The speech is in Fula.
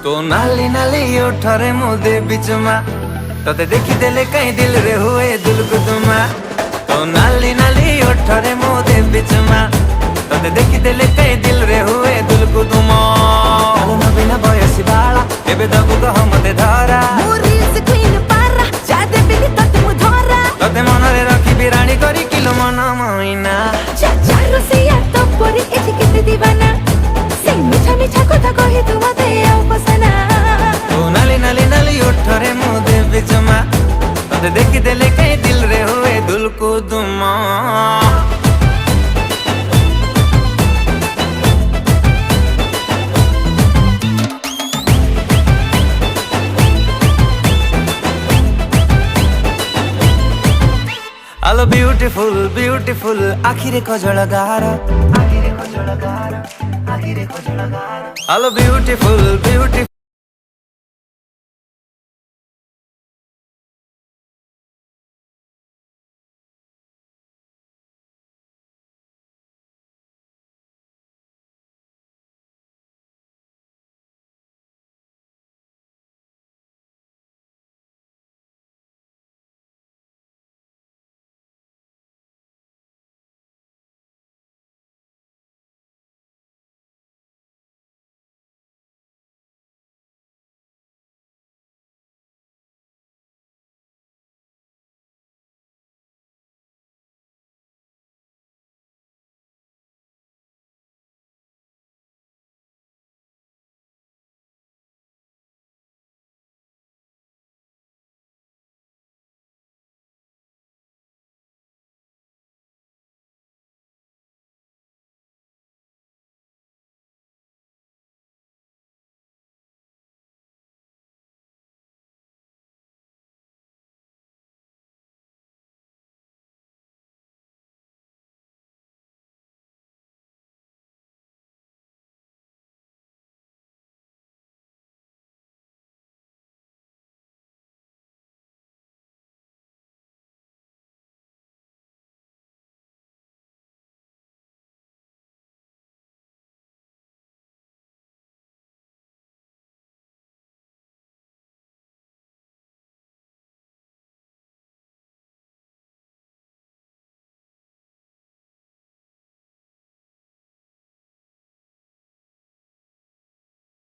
तो नाली नाली ओठरे मुदे बिचमा तते देखी देले कहीं दिल रे हुए दिल को तुमा। तो नाली नाली ओठरे मुदे बिचमा तते देखी देले कहीं दिल रे हुए दिल को तुमा। आलो न बिना बयसी बाला एबे दबु कह मते धरा तते मनरे रखी बिराणी करी किलो मन मइना। तो नाली नाली नाली ओठरे मुदे बिचमा तते देखी देले कहीं दिल रे हुए दिल को तुमा। आलो ब्यूटीफुल ब्यूटीफुल आखिरे कजल गार आलो ब्यूटीफुल ब्यूटीफुल